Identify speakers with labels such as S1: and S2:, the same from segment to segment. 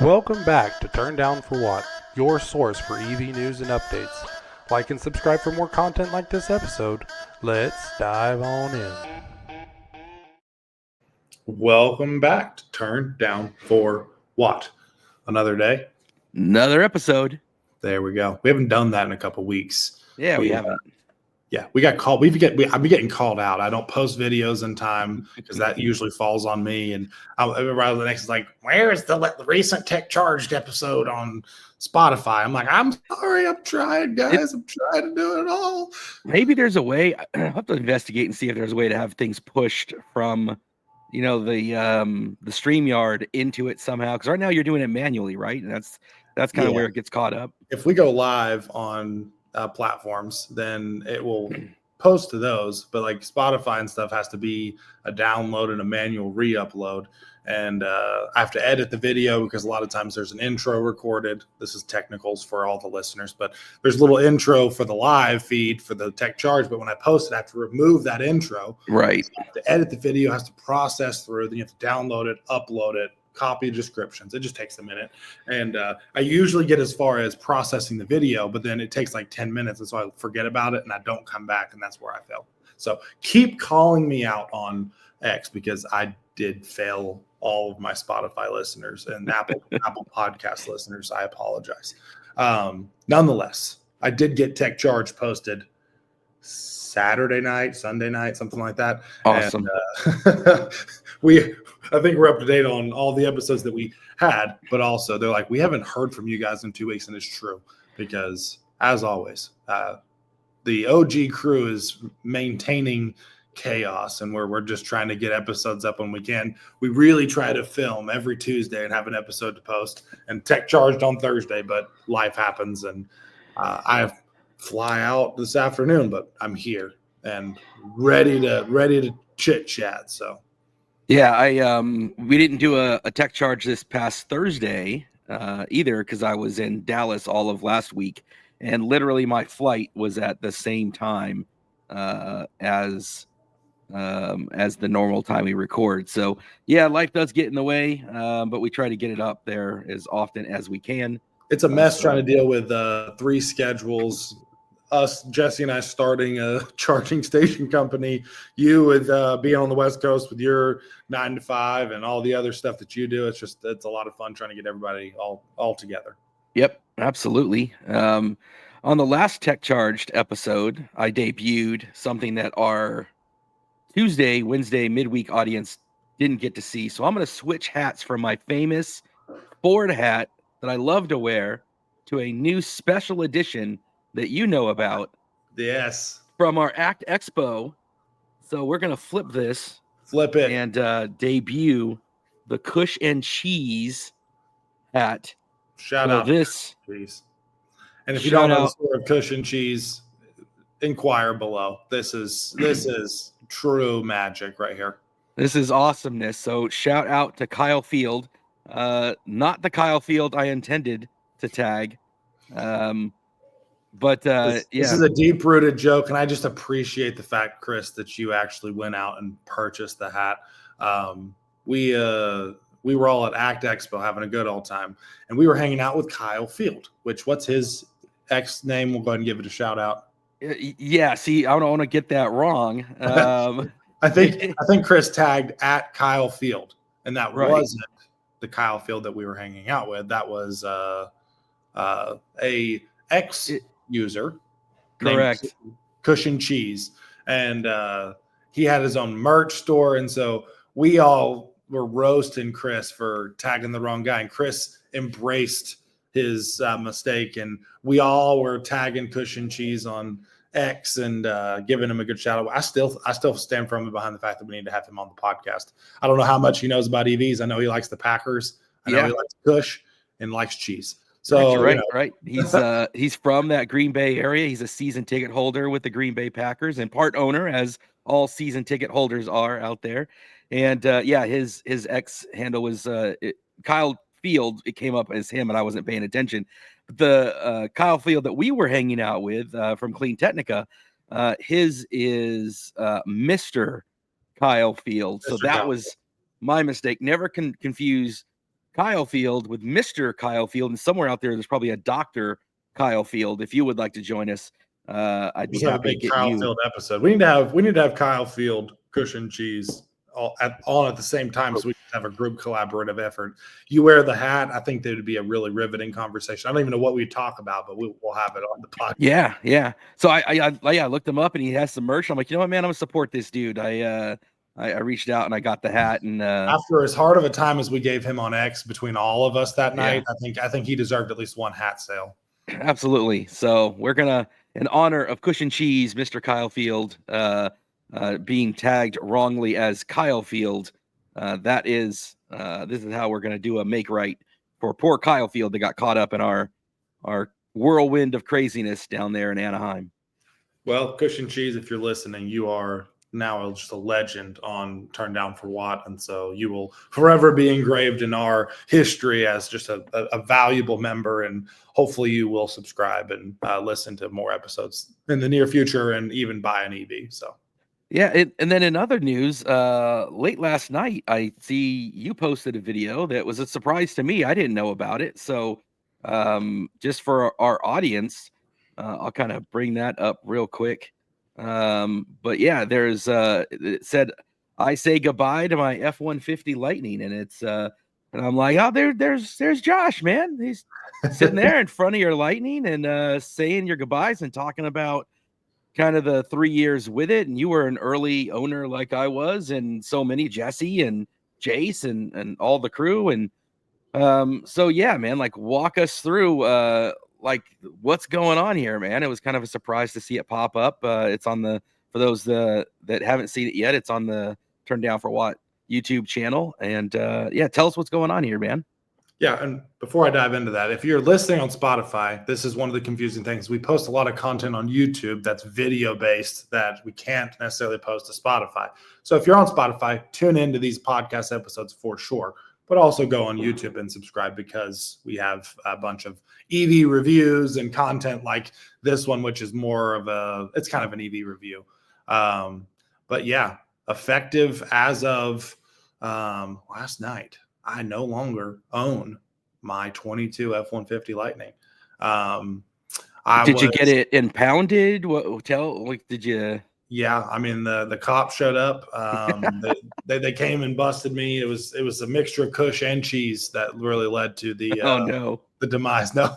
S1: Welcome back to Turn Down for What, your source for EV news and updates. Like and subscribe for more content like this episode. Let's dive on in. Welcome back to Turn Down for What? Another day?
S2: Another episode.
S1: There we go. We haven't done that in a couple weeks.
S2: Yeah, we haven't.
S1: We got called. I've been getting called out. I don't post videos in time because that usually falls on me. And rather the next is like, where is the recent Tech Charged episode on Spotify? I'm like, I'm sorry. I'm trying, guys. I'm trying to do it all.
S2: Maybe there's a way. I'll have to investigate and see if there's a way to have things pushed from, the StreamYard into it somehow. Because right now you're doing it manually, right? And that's kind of where it gets caught up.
S1: If we go live on platforms, then it will post to those, but like Spotify and stuff has to be a download and a manual re-upload, and I have to edit the video because a lot of times there's an intro recorded. This is technicals for all the listeners, but there's a little intro for the live feed for the Tech Charge, but when I post it I have to remove that intro.
S2: Right.
S1: So I have to edit the video, has to process through, then you have to download it, upload it, copy descriptions. It just takes a minute. And I usually get as far as processing the video, but then it takes like 10 minutes. And so I forget about it and I don't come back. And that's where I fail. So keep calling me out on X because I did fail all of my Spotify listeners and Apple podcast listeners. I apologize. Nonetheless, I did get Tech Charge posted Saturday night, Sunday night, something like that.
S2: Awesome.
S1: And, I think we're up to date on all the episodes that we had, but also they're like, we haven't heard from you guys in 2 weeks. And it's true because, as always, the OG crew is maintaining chaos and we're just trying to get episodes up when we can. We really try to film every Tuesday and have an episode to post, and Tech Charged on Thursday, but life happens. And I fly out this afternoon, but I'm here and ready to chit chat. So.
S2: Yeah, we didn't do a Tech Charge this past Thursday either because I was in Dallas all of last week, and literally my flight was at the same time as the normal time we record. So yeah, life does get in the way, but we try to get it up there as often as we can.
S1: It's a mess trying to deal with 3 schedules. Us, Jesse and I, starting a charging station company, you with being on the West Coast with your 9 to 5 and all the other stuff that you do. It's a lot of fun trying to get everybody all together.
S2: Yep, absolutely. On the last Tech Charged episode, I debuted something that our Tuesday, Wednesday midweek audience didn't get to see. So I'm going to switch hats from my famous Ford hat that I love to wear to a new special edition that you know about.
S1: Yes.
S2: From our ACT Expo. So we're going to flip
S1: it
S2: and debut the Kush and Cheese hat.
S1: Shout out
S2: this,
S1: please. And if you don't know the story of Kush and Cheese, inquire below. This is true magic right here.
S2: This is awesomeness. So shout out to Kyle Field. Not the Kyle Field I intended to tag. But
S1: this is a deep-rooted joke, and I just appreciate the fact, Chris, that you actually went out and purchased the hat. We were all at ACT Expo having a good old time, and we were hanging out with Kyle Field, what's his X name? We'll go ahead and give it a shout-out.
S2: Yeah, see, I don't want to get that wrong.
S1: I think Chris tagged at Kyle Field, and that wasn't the Kyle Field that we were hanging out with. That was a X user,
S2: correct,
S1: Kush and Cheese, and he had his own merch store, and so we all were roasting Chris for tagging the wrong guy, and Chris embraced his mistake, and we all were tagging Kush and Cheese on X and giving him a good shout out. I still stand firmly behind the fact that we need to have him on the podcast. I don't know how much he knows about EVs. I know he likes the Packers. I know he likes Kush and likes cheese. So
S2: right. He's from that Green Bay area. He's a season ticket holder with the Green Bay Packers and part owner, as all season ticket holders are out there. And his X handle was Kyle Field. It came up as him, and I wasn't paying attention. The Kyle Field that we were hanging out with from Clean Technica, his is Mr. Kyle Field. So that was my mistake. Never confuse Kyle Field with Mr. Kyle Field, and somewhere out there's probably a Dr. Kyle Field. If you would like to join us, I'd be
S1: Just have a
S2: happy to
S1: big
S2: get
S1: Kyle
S2: you.
S1: Field episode. We need to have Kyle Field, Cushion Cheese all at the same time, so we can have a group collaborative effort. You wear the hat. I think that would be a really riveting conversation. I don't even know what we talk about, but we'll have it on the podcast.
S2: Yeah. So I looked him up, and he has some merch. I'm like, you know what, man, I'm gonna support this dude. I reached out and I got the hat, and
S1: after as hard of a time as we gave him on X between all of us that night, I think he deserved at least one hat sale.
S2: Absolutely. So we're gonna, in honor of Cushion Cheese, Mr. Kyle Field, being tagged wrongly as Kyle Field, this is how we're gonna do a make right for poor Kyle Field that got caught up in our whirlwind of craziness down there in Anaheim.
S1: Well, Cushion Cheese, if you're listening, you are now just a legend on Turn Down for What, and so you will forever be engraved in our history as just a valuable member, and hopefully you will subscribe and listen to more episodes in the near future and even buy an EV. So
S2: yeah, and then in other news, late last night, I see you posted a video that was a surprise to me. I didn't know about it. So just for our audience, I'll kind of bring that up real quick. But yeah, there's it said, I say goodbye to my F-150 Lightning, and it's and I'm like, oh, there's Josh, man. He's sitting there in front of your Lightning and saying your goodbyes and talking about kind of the 3 years with it. And you were an early owner like I was, and so many, Jesse and Jace and all the crew. And so yeah, man, like walk us through like what's going on here, man. It was kind of a surprise to see it pop up. It's on for those that haven't seen it yet, it's on the Turn Down for What YouTube channel. And yeah, tell us what's going on here, man.
S1: yeah, and before I dive into that, if you're listening on Spotify, this is one of the confusing things. We post a lot of content on YouTube that's video based that we can't necessarily post to Spotify. So if you're on Spotify, tune into these podcast episodes for sure, but also go on YouTube and subscribe, because we have a bunch of EV reviews and content like this one, which is more of it's kind of an EV review. But yeah, effective as of last night, I no longer own my 22 F-150 Lightning.
S2: Did you get it impounded? Did you?
S1: Yeah, I mean the cops showed up. They came and busted me. It was a mixture of Kush and cheese that really led to the
S2: Oh no,
S1: the demise. No,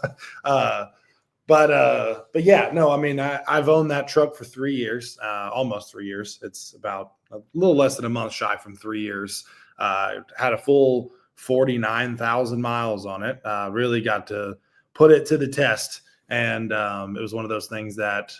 S1: but yeah, no. I mean I've owned that truck for 3 years, almost 3 years. It's about a little less than a month shy from 3 years. Had a full 49,000 miles on it. Really got to put it to the test. And it was one of those things that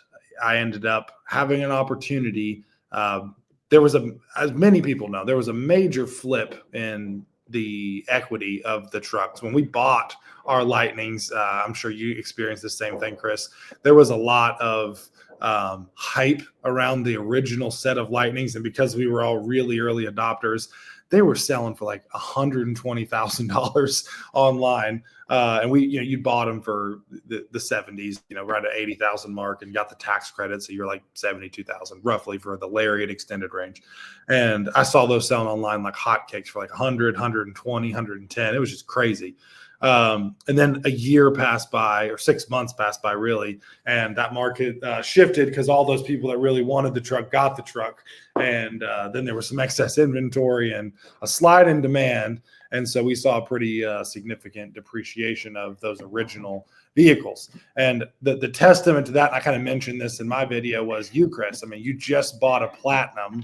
S1: I ended up having an opportunity. There was as many people know, there was a major flip in the equity of the trucks. When we bought our Lightnings, I'm sure you experienced the same thing, Chris. There was a lot of hype around the original set of Lightnings. And because we were all really early adopters, they were selling for like $120,000 online. And you bought them for the 70s, right at 80,000 mark, and got the tax credit. So you're like 72,000 roughly for the Lariat extended range. And I saw those selling online like hotcakes for like 100, 120, 110. It was just crazy. And then a year passed by, or 6 months passed by, really, and that market shifted because all those people that really wanted the truck got the truck, and then there was some excess inventory and a slide in demand, and so we saw a pretty significant depreciation of those original vehicles. And the testament to that, and I kind of mentioned this in my video, was you, Chris. I mean, you just bought a Platinum,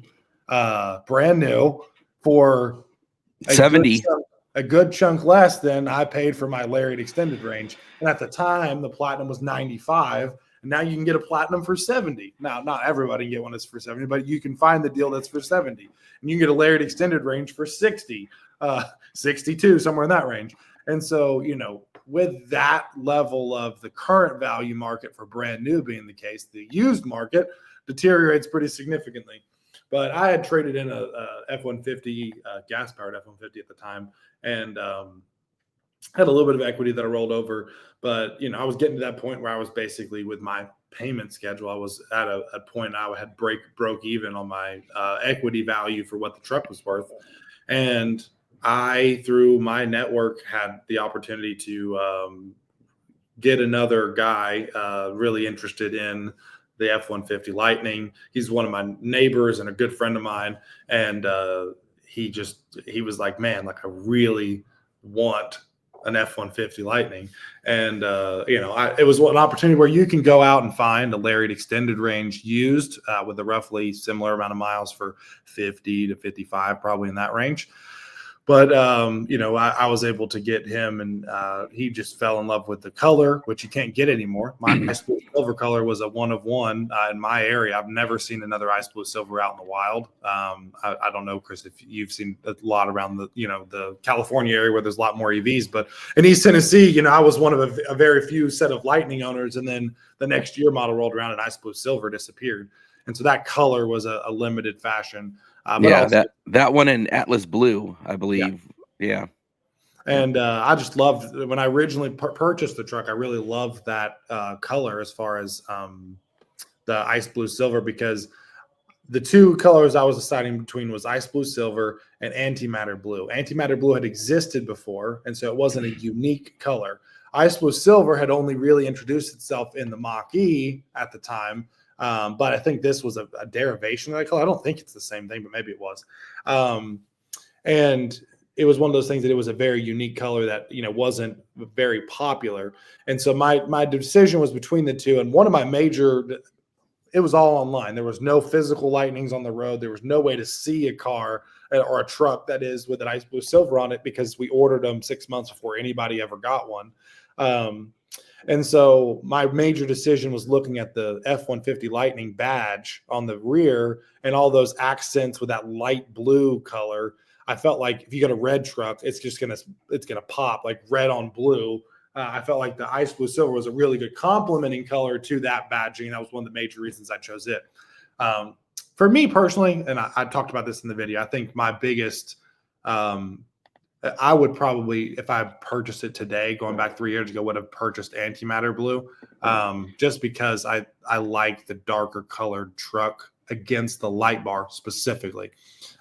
S1: brand new, for
S2: 70.
S1: A good chunk less than I paid for my Lariat extended range. And at the time, the Platinum was 95, and now you can get a Platinum for 70. Now, not everybody can get one that's for 70, but you can find the deal that's for 70. And you can get a Lariat extended range for 60, 62, somewhere in that range. And so, with that level of the current value market for brand new being the case, the used market deteriorates pretty significantly. But I had traded in a F-150, gas-powered F-150 at the time, and had a little bit of equity that I rolled over. But, I was getting to that point where I was basically, with my payment schedule, I was at a point I had broke even on my equity value for what the truck was worth. And I, through my network, had the opportunity to get another guy really interested in the F-150 Lightning. He's one of my neighbors and a good friend of mine. And he was like, man, like I really want an F-150 Lightning. And, it was an opportunity where you can go out and find a Lariat extended range used with a roughly similar amount of miles for 50 to 55, probably in that range. But, I was able to get him, and he just fell in love with the color, which you can't get anymore. My ice blue silver color was a one of one in my area. I've never seen another ice blue silver out in the wild. I don't know, Chris, if you've seen a lot around the California area where there's a lot more EVs. But in East Tennessee, I was one of a very few set of Lightning owners. And then the next year model rolled around and ice blue silver disappeared. And so that color was a limited fashion.
S2: But also, that one in Atlas Blue, I believe. Yeah.
S1: And I just loved when I originally purchased the truck. I really loved that color as far as the ice blue silver, because the two colors I was deciding between was ice blue silver and antimatter blue. Antimatter blue had existed before, and so it wasn't a unique color. Ice blue silver had only really introduced itself in the Mach-E at the time. But I think this was a derivation of that color. I don't think it's the same thing, but maybe it was. And it was one of those things that it was a very unique color that, wasn't very popular. And so my decision was between the two. And one of my it was all online. There was no physical Lightnings on the road. There was no way to see a car or a truck, that is, with an ice blue silver on it, because we ordered them 6 months before anybody ever got one. And so my major decision was looking at the F-150 Lightning badge on the rear and all those accents with that light blue color. I felt like if you got a red truck, it's gonna pop like red on blue. I felt like the ice blue silver was a really good complementing color to that badging. And that was one of the major reasons I chose it. For me personally, and I talked about this in the video, I think my biggest I would probably, if I purchased it today, going back 3 years ago, would have purchased antimatter blue, just because I like the darker colored truck against the light bar specifically.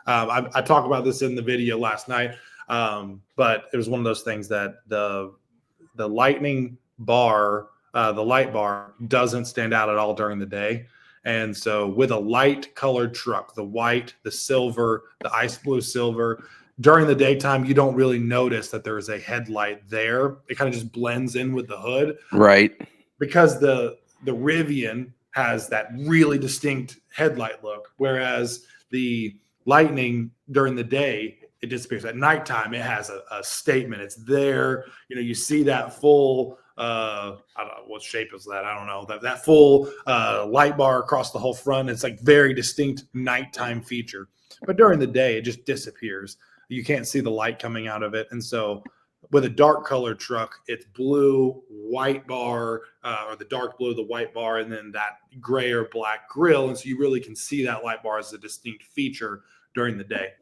S1: I talked about this in the video last night, but it was one of those things that the Lightning bar, the light bar, doesn't stand out at all during the day. And so with a light colored truck, the white, the silver, the ice blue silver, during the daytime, you don't really notice that there is a headlight there. It kind of just blends in with the hood.
S2: Right.
S1: Because the Rivian has that really distinct headlight look, whereas the Lightning during the day, it disappears. At nighttime, it has a statement. It's there. You see that full, I don't know, what shape is that? I don't know. That full light bar across the whole front. It's like very distinct nighttime feature. But during the day, it just disappears. You can't see the light coming out of it. And so with a dark colored truck, it's blue, white bar, or the dark blue, the white bar, and then that gray or black grille. And so you really can see that light bar as a distinct feature during the day.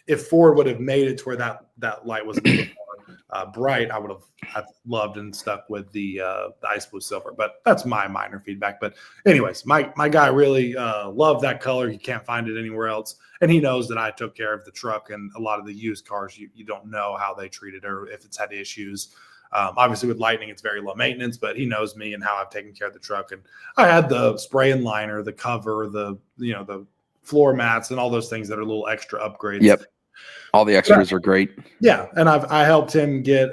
S1: If Ford would have made it to where that light was a little more bright, I've loved and stuck with the ice blue silver. But that's my minor feedback. But anyways, my guy really loved that color. You can't find it anywhere else. And he knows that I took care of the truck, and a lot of the used cars, you don't know how they treat it or if it's had issues. Obviously with Lightning, it's very low maintenance, but he knows me and how I've taken care of the truck. And I had the spray and liner, the cover, the floor mats, and all those things that are little extra upgrades.
S2: Yep. All the extras are great.
S1: Yeah. And I helped him get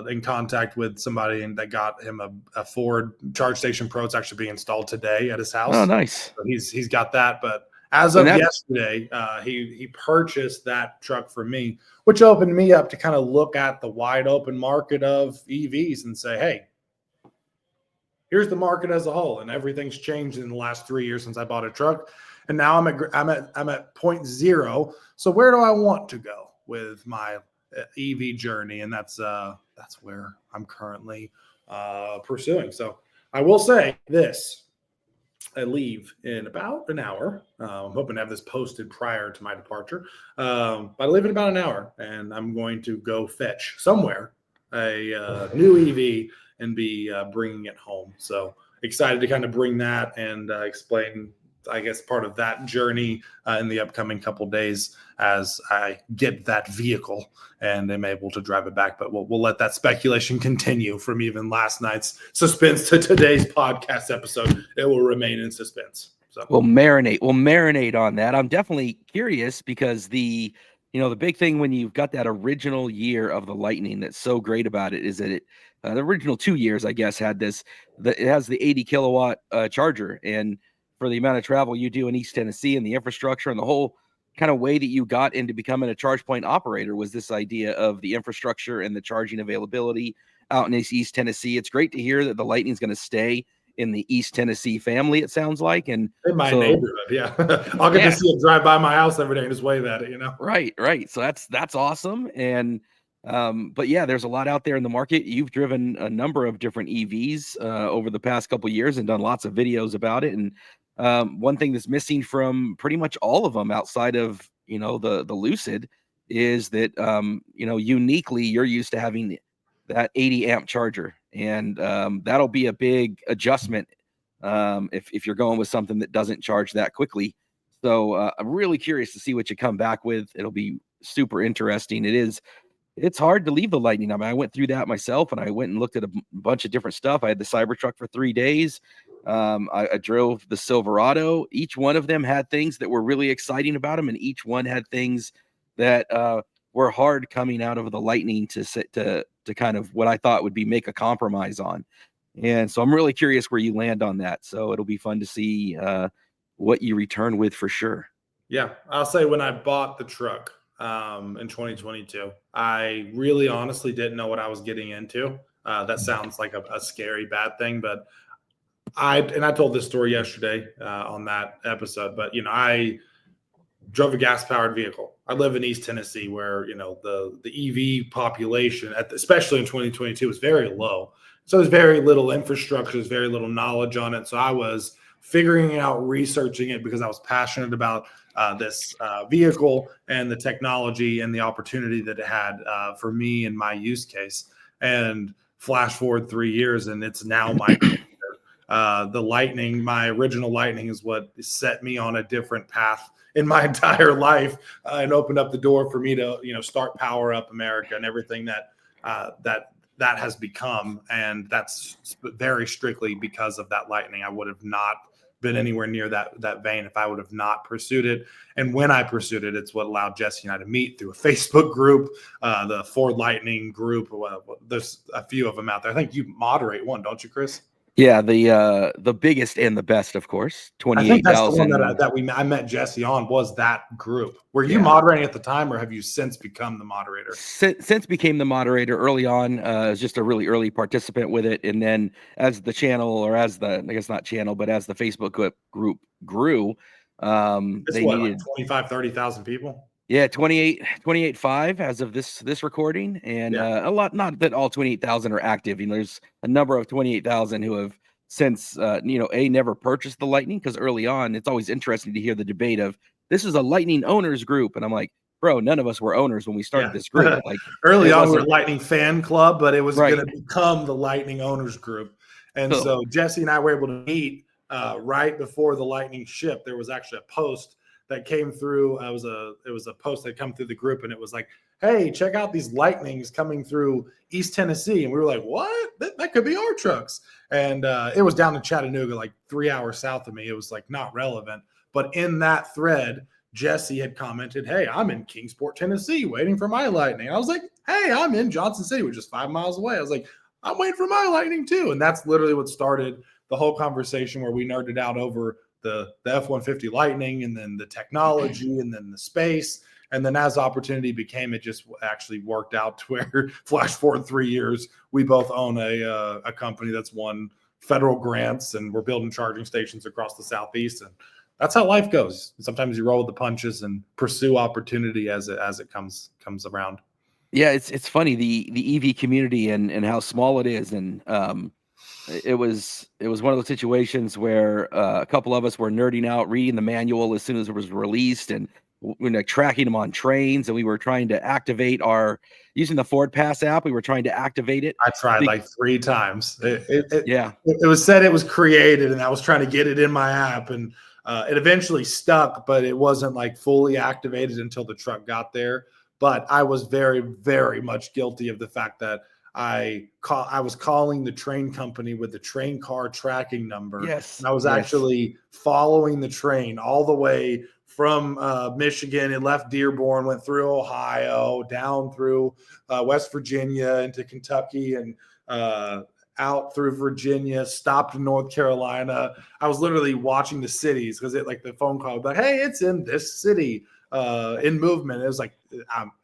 S1: in contact with somebody, and that got him a Ford Charge Station Pro. It's actually being installed today at his house.
S2: Oh, nice.
S1: So he's got that. But as of yesterday, he purchased that truck for me, which opened me up to kind of look at the wide open market of EVs and say, hey, here's the market as a whole. And everything's changed in the last 3 years since I bought a truck. And now I'm at point zero. So where do I want to go with my EV journey? And that's where I'm currently pursuing. So I will say this. I leave in about an hour. I'm hoping to have this posted prior to my departure. But I leave in about an hour, and I'm going to go fetch somewhere a new EV and be bringing it home. So excited to kind of bring that and explain I guess, part of that journey in the upcoming couple days as I get that vehicle and am able to drive it back. But we'll let that speculation continue from even last night's suspense to today's podcast episode. It will remain in suspense. So
S2: we'll marinate on that. I'm definitely curious because the big thing when you've got that original year of the Lightning that's so great about it is that the original 2 years, I guess, it has the 80 kilowatt charger, and for the amount of travel you do in East Tennessee and the infrastructure and the whole kind of way that you got into becoming a charge point operator was this idea of the infrastructure and the charging availability out in East Tennessee. It's great to hear that the Lightning's going to stay in the East Tennessee family, it sounds like. And
S1: in my neighborhood, yeah. I'll get to see it drive by my house every day and just wave at it,
S2: Right. So that's awesome. And but yeah, there's a lot out there in the market. You've driven a number of different EVs over the past couple of years and done lots of videos about it. And one thing that's missing from pretty much all of them outside of the Lucid is that uniquely you're used to having that 80 amp charger, and that'll be a big adjustment if you're going with something that doesn't charge that quickly. So I'm really curious to see what you come back with. It'll be super interesting. It's hard to leave the Lightning. I mean, I went through that myself, and I went and looked at a bunch of different stuff. I had the Cybertruck for 3 days. I drove the Silverado. Each one of them had things that were really exciting about them, and each one had things that were hard coming out of the Lightning to kind of what I thought would be make a compromise on. And so I'm really curious where you land on that. So it'll be fun to see what you return with for sure.
S1: Yeah, I'll say when I bought the truck in 2022, I really honestly didn't know what I was getting into. That sounds like a scary bad thing, but I told this story yesterday on that episode, but I drove a gas-powered vehicle. I live in East Tennessee where, the EV population, especially in 2022, was very low. So there's very little infrastructure, there's very little knowledge on it. So I was figuring out, researching it because I was passionate about this vehicle and the technology and the opportunity that it had for me and my use case. And flash forward 3 years, and it's now my the Lightning, my original Lightning, is what set me on a different path in my entire life and opened up the door for me to, start Power Up America and everything that has become. And that's very strictly because of that Lightning. I would have not been anywhere near that vein if I would have not pursued it. And when I pursued it, it's what allowed Jesse and I to meet through a Facebook group, the Ford Lightning group. There's a few of them out there. I think you moderate one, don't you, Chris?
S2: Yeah, the biggest and the best, of course. 28,000.
S1: I think that's the one I met Jesse on, was that group. Were you moderating at the time, or have you since become the moderator?
S2: Since became the moderator early on, as just a really early participant with it, and then as the channel, or as the, I guess not channel, but as the Facebook group grew,
S1: they needed like 25, 30,000 people.
S2: Yeah, 28.5 as of this recording, and a lot. Not that all 28,000 are active. There's a number of 28,000 who have since never purchased the Lightning, because early on it's always interesting to hear the debate of this is a Lightning owners group, and I'm like, bro, none of us were owners when we started this group. Like
S1: early on, we were Lightning fan club, but it was going to become the Lightning owners group, and so Jesse and I were able to meet right before the Lightning ship. There was actually a post that came through. It was a post that come through the group, and it was like, hey, check out these Lightnings coming through East Tennessee. And we were like, what? That could be our trucks. And it was down in Chattanooga, like 3 hours south of me. It was like not relevant. But in that thread, Jesse had commented, hey, I'm in Kingsport, Tennessee, waiting for my Lightning. And I was like, hey, I'm in Johnson City, which is 5 miles away. I was like, I'm waiting for my Lightning too. And that's literally what started the whole conversation, where we nerded out over the F-150 Lightning, and then the technology, and then the space. And then as opportunity became, it just actually worked out to where, flash forward 3 years, we both own a company that's won federal grants, and we're building charging stations across the Southeast. And that's how life goes. Sometimes you roll with the punches and pursue opportunity as it comes around.
S2: Yeah, it's funny, the EV community and how small it is. And it was one of those situations where a couple of us were nerding out, reading the manual as soon as it was released, and tracking them on trains. And we were trying to activate using the Ford Pass app. We were trying to activate it.
S1: I tried like 3 times. It was said it was created, and I was trying to get it in my app, and It eventually stuck, but it wasn't like fully activated until the truck got there. But I was very, very much guilty of the fact that I was calling the train company with the train car tracking number.
S2: Yes.
S1: And I was
S2: Yes.
S1: actually following the train all the way from Michigan. It left Dearborn, went through Ohio, down through West Virginia into Kentucky, and out through Virginia, stopped in North Carolina. I was literally watching the cities because it like the phone call was like, hey, it's in this city in movement. It was like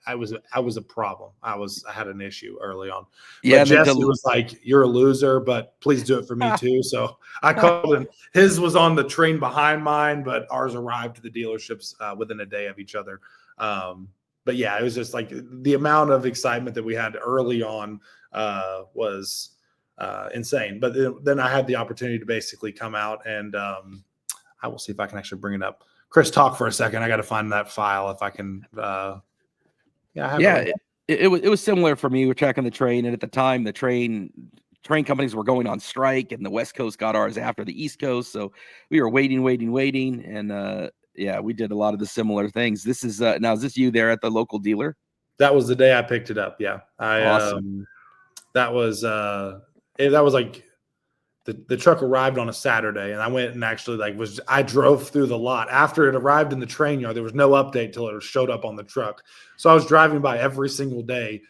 S1: I was a problem. I had an issue early on.
S2: Yeah,
S1: but Jesse was like, you're a loser, but please do it for me too. So I called him. His was on the train behind mine, but ours arrived to the dealerships within a day of each other. But yeah, it was just like the amount of excitement that we had early on was insane. But then I had the opportunity to basically come out and I will see if I can actually bring it up. Chris, talk for a second. I got to find that file if I can.
S2: It was similar for me. We're tracking the train, and at the time, the train companies were going on strike, and the West Coast got ours after the East Coast. So we were waiting, and we did a lot of the similar things. This is now. Is this you there at the local dealer?
S1: That was the day I picked it up. Yeah,
S2: Awesome.
S1: That was like the truck arrived on a Saturday, and I went and actually I drove through the lot after it arrived in the train yard. There was no update till it showed up on the truck. So I was driving by every single day,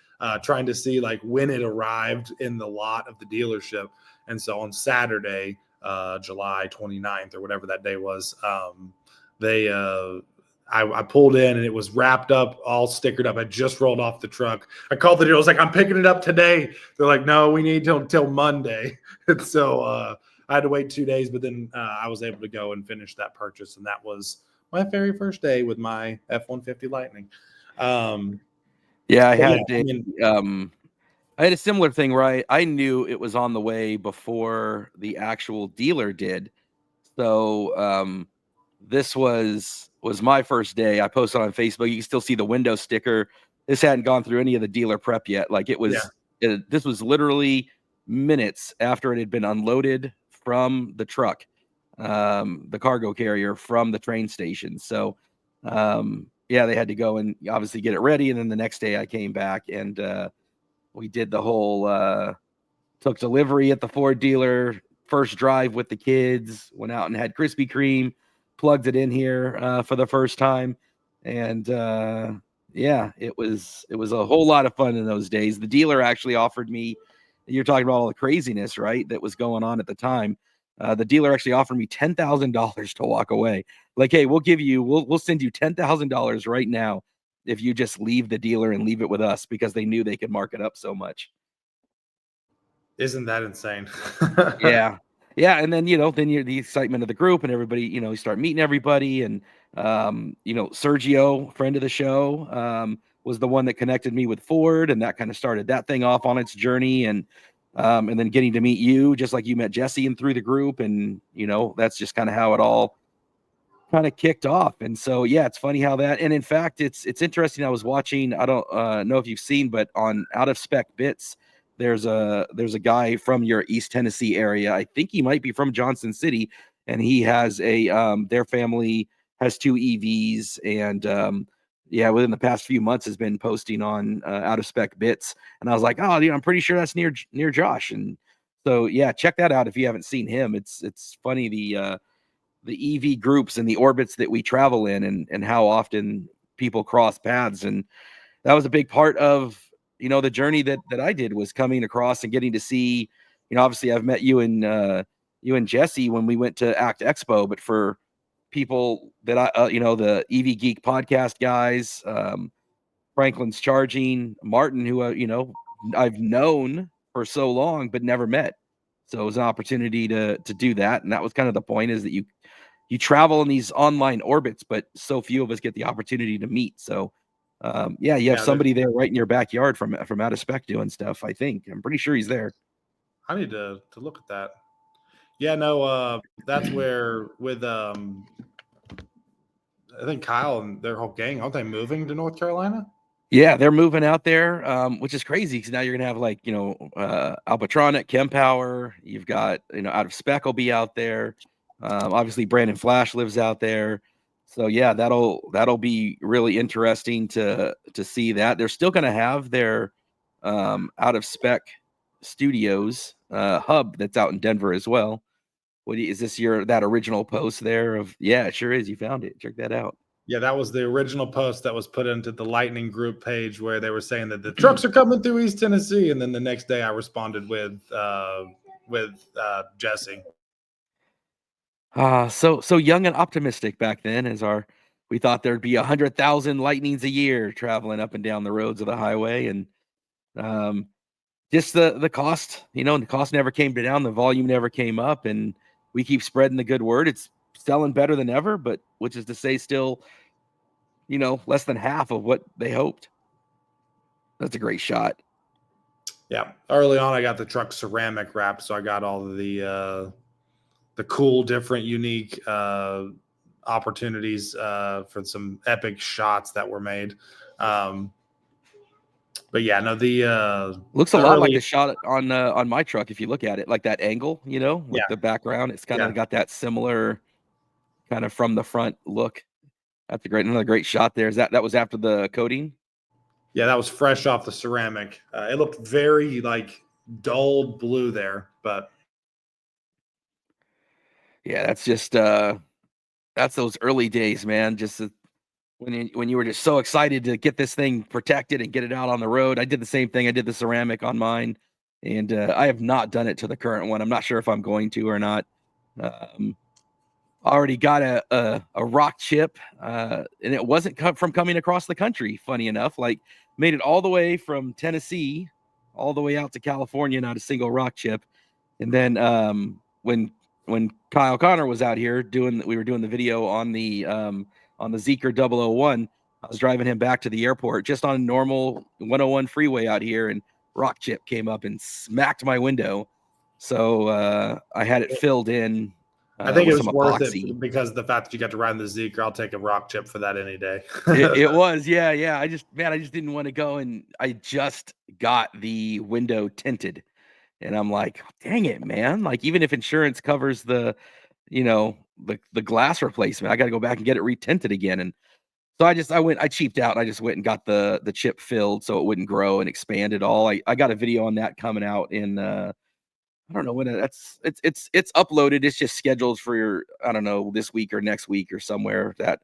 S1: trying to see like when it arrived in the lot of the dealership. And so on Saturday, July 29th or whatever that day was, I pulled in and it was wrapped up, all stickered up. I just rolled off the truck. I called the dealer. I was like, I'm picking it up today. They're like, no, we need till Monday. And so I had to wait 2 days, but then I was able to go and finish that purchase. And that was my very first day with my F-150 Lightning.
S2: I had a similar thing where I knew it was on the way before the actual dealer did. So this was my first day. I posted on Facebook. You can still see the window sticker. This hadn't gone through any of the dealer prep yet. Like it was, this was literally minutes after it had been unloaded from the truck, the cargo carrier from the train station. So, they had to go and obviously get it ready. And then the next day I came back and we did the whole, took delivery at the Ford dealer, first drive with the kids, went out and had Krispy Kreme, plugged it in here for the first time. And it was a whole lot of fun in those days. The dealer actually offered me, you're talking about all the craziness, right, that was going on at the time. The dealer actually offered me $10,000 to walk away. Like, hey, we'll send you $10,000 right now if you just leave the dealer and leave it with us, because they knew they could mark it up so much.
S1: Isn't that insane?
S2: Yeah. And then, then you're the excitement of the group and everybody, you start meeting everybody. And, Sergio, friend of the show, was the one that connected me with Ford, and that kind of started that thing off on its journey. And then getting to meet you, just like you met Jesse and through the group. And, that's just kind of how it all kind of kicked off. And so, it's funny how that, and in fact, it's interesting. I was watching, I don't know if you've seen, but on Out of Spec Bits, there's a guy from your East Tennessee area. I think he might be from Johnson City, and he has their family has 2 EVs, and within the past few months has been posting on Out of Spec Bits. And I was like, oh, I'm pretty sure that's near Josh. And so, check that out if you haven't seen him. It's funny the EV groups and the orbits that we travel in, and how often people cross paths. And that was a big part of the journey that I did, was coming across and getting to see, obviously I've met you and Jesse when we went to ACT Expo, but for people that the EV Geek podcast guys, Franklin's Charging, Martin, who, I've known for so long, but never met. So it was an opportunity to do that. And that was kind of the point, is that you travel in these online orbits, but so few of us get the opportunity to meet. So you have somebody there right in your backyard from Out of Spec doing stuff. I think I'm pretty sure he's there.
S1: I need to look at that. Yeah, no, that's where with I think Kyle and their whole gang, aren't they moving to North Carolina?
S2: Yeah, they're moving out there, which is crazy, because now you're gonna have like Alpatronic, Kempower. You've got Out of Spec will be out there. Obviously, Brandon Flash lives out there. So yeah, that'll be really interesting to see that. They're still going to have their out of spec studios hub that's out in Denver as well. Is this that original post there of? Yeah, it sure is. You found it. Check that out.
S1: Yeah, that was the original post that was put into the Lightning group page where they were saying that the trucks are coming through East Tennessee, and then the next day I responded with Jesse.
S2: So young and optimistic back then, we thought there'd be 100,000 Lightnings a year traveling up and down the roads of the highway, and just the cost, the cost never came down, the volume never came up, and we keep spreading the good word. It's selling better than ever, but which is to say, still, less than half of what they hoped. That's a great shot.
S1: Yeah, early on I got the truck ceramic wrap, so I got all of the cool, different, unique opportunities for some epic shots that were made. But yeah, no, the
S2: looks a lot like the shot on my truck if you look at it, like that angle, with the background. It's kind of got that similar kind of from the front look. That's another great shot there. That was after the coating?
S1: Yeah, that was fresh off the ceramic. It looked very like dull blue there, but
S2: yeah, that's just that's those early days, man. Just when you were just so excited to get this thing protected and get it out on the road. I did the same thing. I did the ceramic on mine, and I have not done it to the current one. I'm not sure if I'm going to or not. Already got a rock chip, and it wasn't from coming across the country. Funny enough, like made it all the way from Tennessee, all the way out to California, not a single rock chip. And then when Kyle Connor was out here we were doing the video on the Zeekr 001. I was driving him back to the airport just on a normal 101 freeway out here, and rock chip came up and smacked my window. So I had it filled in.
S1: I think it was worth it because of the fact that you got to ride in the Zeekr. I'll take a rock chip for that any day.
S2: it was, yeah. I just didn't want to go, and I just got the window tinted, and I'm like, dang it, man! Like even if insurance covers the glass replacement, I got to go back and get it retinted again. And so I cheaped out, and I just went and got the chip filled so it wouldn't grow and expand at all. I got a video on that coming out in I don't know when it's uploaded. It's just scheduled for I don't know, this week or next week or somewhere, that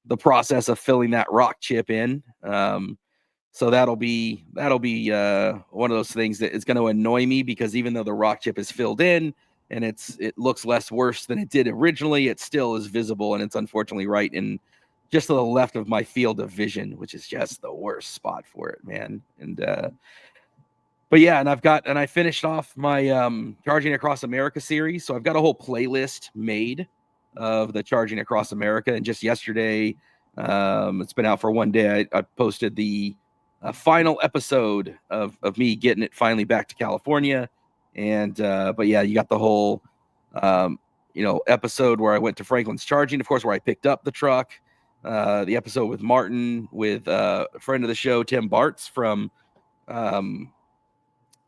S2: the process of filling that rock chip in. So that'll be one of those things that is going to annoy me, because even though the rock chip is filled in and it looks less worse than it did originally, it still is visible, and it's unfortunately right in just to the left of my field of vision, which is just the worst spot for it, man. And but yeah, and I finished off my Charging Across America series. So I've got a whole playlist made of the Charging Across America. And just yesterday, it's been out for one day, I posted the final episode of me getting it finally back to California. And but yeah, you got the whole episode where I went to Franklin's Charging, of course, where I picked up the truck. The episode with Martin, with a friend of the show, Tim Bartz from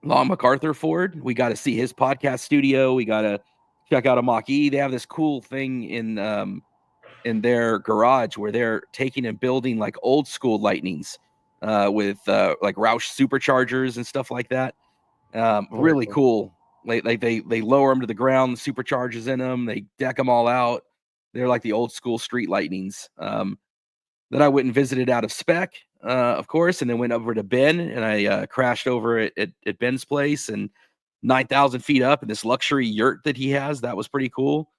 S2: Long MacArthur Ford. We got to see his podcast studio. We got to check out a Mach-E. They have this cool thing in their garage where they're taking and building like old school Lightnings with like Roush superchargers and stuff like that. Really cool. Like they lower them to the ground, the superchargers in them. They deck them all out. They're like the old school street Lightnings. Then I went and visited out of spec, of course, and then went over to Ben, and I crashed over at Ben's place, and 9,000 feet up in this luxury yurt that he has. That was pretty cool.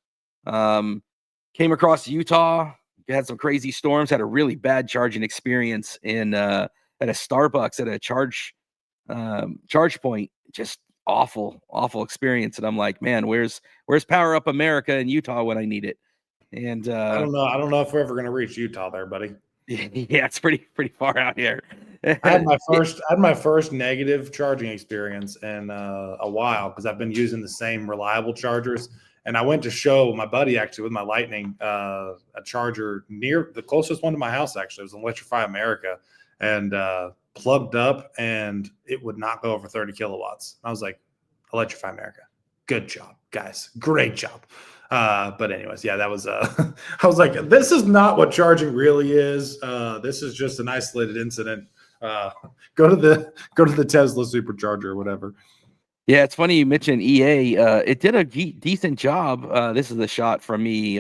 S2: Came across Utah, had some crazy storms, had a really bad charging experience at a Starbucks at a charge point. Just awful experience. And I'm like, man, where's Power Up America in Utah when I need it? And
S1: I don't know if we're ever going to reach Utah there, buddy.
S2: Yeah, it's pretty far out here.
S1: I had my first negative charging experience in a while, because I've been using the same reliable chargers. And I went to show my buddy, actually, with my Lightning, a charger near the closest one to my house. Actually, it was an Electrify America, and plugged up, and it would not go over 30 kilowatts. I was like, Electrify America, Good job, guys. Great job. But anyways, yeah, that was I was like, this is not what charging really is. This is just an isolated incident. Go to the Tesla supercharger or whatever.
S2: Yeah, it's funny you mentioned EA. It did a decent job. This is a shot from me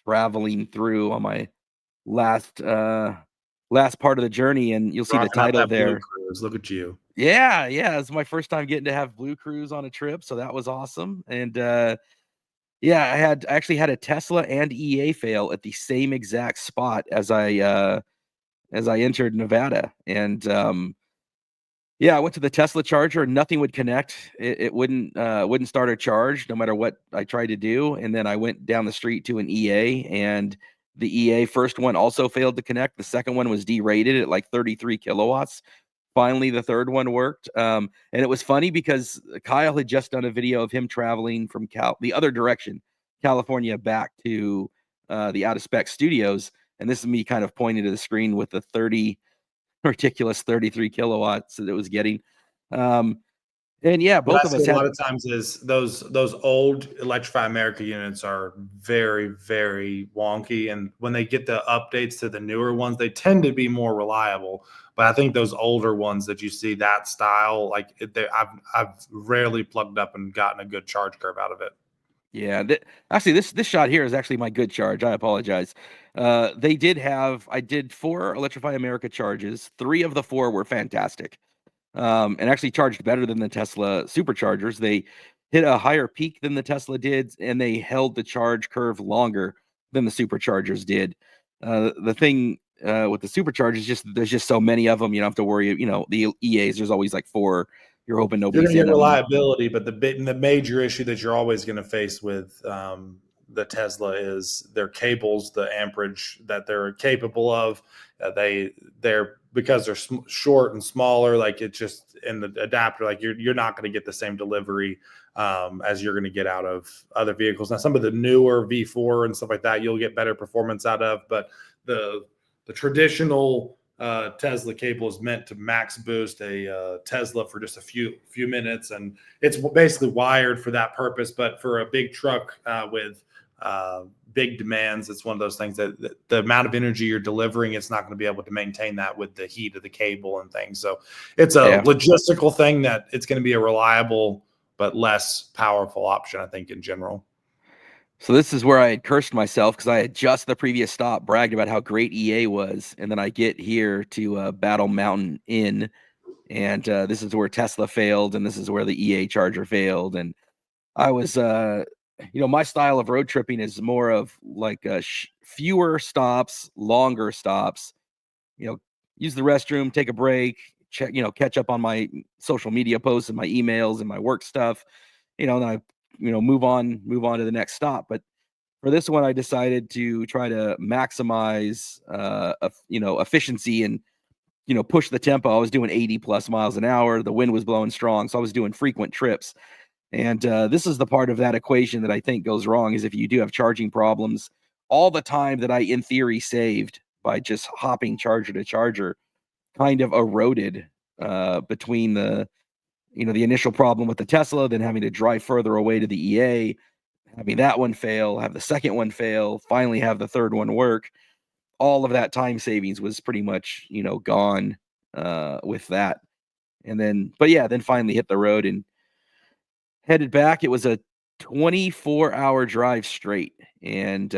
S2: traveling through on my last part of the journey, and you'll see the
S1: Rocking out
S2: title
S1: that Blue
S2: there.
S1: Cruise. Look at you.
S2: Yeah, it's my first time getting to have Blue Cruise on a trip, so that was awesome. And yeah, I actually had a Tesla and EA fail at the same exact spot as I entered Nevada. And yeah, I went to the Tesla charger and nothing would connect. It wouldn't start a charge no matter what I tried to do. And then I went down the street to an EA, and the EA first one also failed to connect. The second one was derated at like 33 kilowatts. Finally, the third one worked. And it was funny because Kyle had just done a video of him traveling from the other direction, California, back to the Out of Spec studios. And this is me kind of pointing to the screen with the ridiculous 33 kilowatts that it was getting. And yeah, both of us
S1: a
S2: had.
S1: lot of times is those old Electrify America units are very, very wonky, and when they get the updates to the newer ones, they tend to be more reliable. But I think those older ones that you see that style, like I've rarely plugged up and gotten a good charge curve out of it.
S2: Yeah, actually, this shot here is actually my good charge. I apologize. I did 4 Electrify America charges. 3 of the 4 were fantastic. And actually charged better than the Tesla superchargers. They hit a higher peak than the Tesla did, and they held the charge curve longer than the superchargers did. The thing with the superchargers, just there's just so many of them. You don't have to worry. The EAs, there's always like 4. You're hoping
S1: You're
S2: nobody's
S1: going to
S2: in
S1: get
S2: them.
S1: reliability, but the major issue that you're always going to face with the Tesla is their cables, the amperage that they're capable of. They're because they're short and smaller. Like it's just in the adapter, like you're not going to get the same delivery as you're going to get out of other vehicles. Now, some of the newer V4 and stuff like that, you'll get better performance out of, but the traditional Tesla cable is meant to max boost a Tesla for just a few minutes, and it's basically wired for that purpose. But for a big truck with big demands, it's one of those things that the amount of energy you're delivering, it's not going to be able to maintain that with the heat of the cable and things. So it's a logistical thing that it's going to be a reliable but less powerful option, I think, in general.
S2: So this is where I had cursed myself because I had just the previous stop bragged about how great EA was, and then I get here to Battle Mountain Inn, and this is where Tesla failed, and this is where the EA charger failed, and I was, my style of road tripping is more of like fewer stops, longer stops. Use the restroom, take a break, check, catch up on my social media posts and my emails and my work stuff. Then I, move on to the next stop. But for this one, I decided to try to maximize, efficiency and, push the tempo. I was doing 80 plus miles an hour. The wind was blowing strong, so I was doing frequent trips. And this is the part of that equation that I think goes wrong is if you do have charging problems, all the time that I, in theory, saved by just hopping charger to charger kind of eroded between the initial problem with the Tesla, then having to drive further away to the EA, having that one fail, have the second one fail, finally have the third one work. All of that time savings was pretty much, gone with that. And then finally hit the road and headed back. It was a 24-hour drive straight, and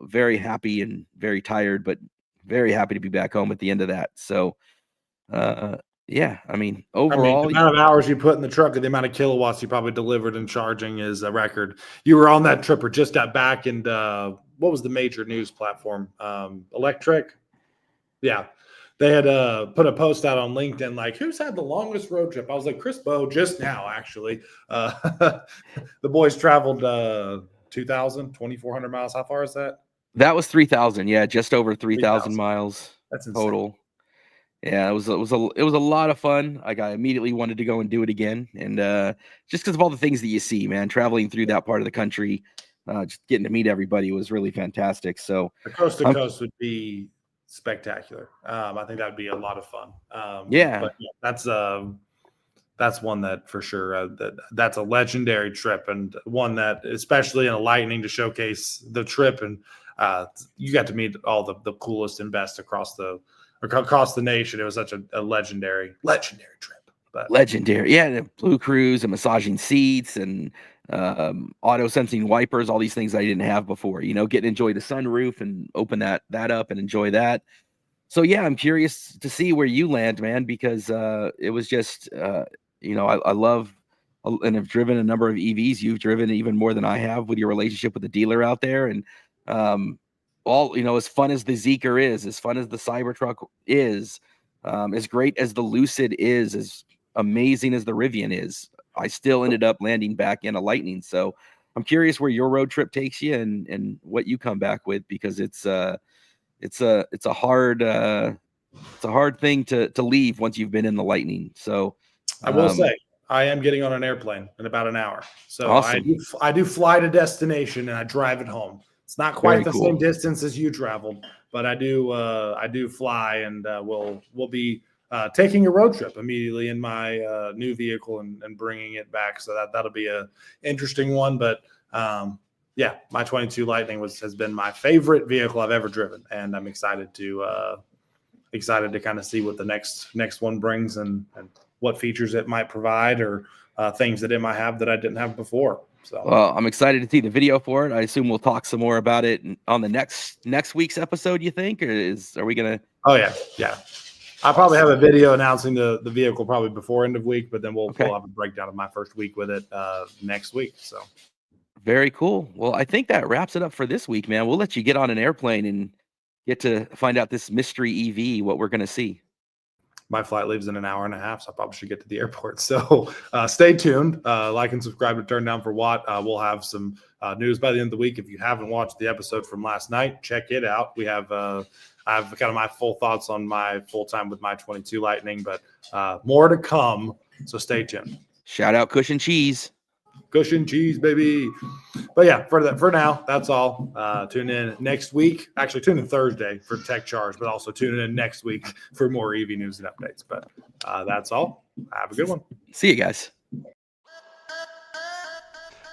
S2: very happy and very tired, but very happy to be back home at the end of that. So, yeah, overall,
S1: the amount of hours you put in the truck and the amount of kilowatts you probably delivered in charging is a record. You were on that trip or just got back, and what was the major news platform? Electric? Yeah. They had put a post out on LinkedIn like, who's had the longest road trip? I was like, Chris Bowe just now, actually. The boys traveled 2,400 miles. How far is that?
S2: That was 3,000. Yeah, just over 3,000
S1: 3,000.
S2: miles.
S1: That's insane.
S2: Total. Yeah, it was a lot of fun. Like I immediately wanted to go and do it again, and just because of all the things that you see, man, traveling through that part of the country, just getting to meet everybody was really fantastic. So
S1: the coast to coast would be spectacular. I think that would be a lot of fun.
S2: Yeah.
S1: But yeah, that's that's one that for sure that's a legendary trip, and one that especially in a Lightning to showcase the trip, and you got to meet all the coolest and best across the nation. It was such a legendary trip. But
S2: Legendary. Yeah, the Blue Cruise and massaging seats and auto sensing wipers, all these things I didn't have before. Get to enjoy the sunroof and open that up and enjoy that. So yeah, I'm curious to see where you land, man, because it was just I love and have driven a number of EVs. You've driven even more than I have with your relationship with the dealer out there, and all as fun as the Zeekr is, as fun as the Cybertruck is, as great as the Lucid is, as amazing as the Rivian is, I still ended up landing back in a Lightning. So I'm curious where your road trip takes you and what you come back with, because it's a hard thing to leave once you've been in the Lightning. So
S1: I will say I am getting on an airplane in about an hour. So
S2: awesome.
S1: I do fly to destination and I drive it home. It's not quite the same distance as you traveled, but I do fly, and we'll be taking a road trip immediately in my new vehicle and bringing it back. So that'll be a interesting one. But yeah, my 22 Lightning has been my favorite vehicle I've ever driven, and I'm excited to kind of see what the next one brings, and what features it might provide, or things that it might have that I didn't have before. So,
S2: well, I'm excited to see the video for it. I assume we'll talk some more about it on the next week's episode. You think, or are we gonna?
S1: Oh yeah. I'll probably have a video announcing the vehicle probably before end of week, but then we'll have a breakdown of my first week with it next week. So,
S2: very cool. Well, I think that wraps it up for this week, man. We'll let you get on an airplane and get to find out this mystery EV, what we're gonna see.
S1: My flight leaves in an hour and a half, so I probably should get to the airport. So stay tuned. Like and subscribe to Turn Down for What. We'll have some news by the end of the week. If you haven't watched the episode from last night, check it out. We have I have kind of my full thoughts on my full time with my 22 Lightning, but more to come. So stay tuned.
S2: Shout out Cushion Cheese.
S1: Cushion cheese, baby. But yeah, for now, that's all. Tune in next week. Actually, tune in Thursday for Tech Charge, but also tune in next week for more EV news and updates. But that's all. Have a good one.
S2: See you guys.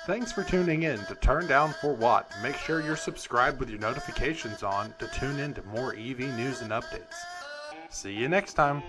S3: Thanks for tuning in to Turn Down for What. Make sure you're subscribed with your notifications on to tune in to more EV news and updates. See you next time.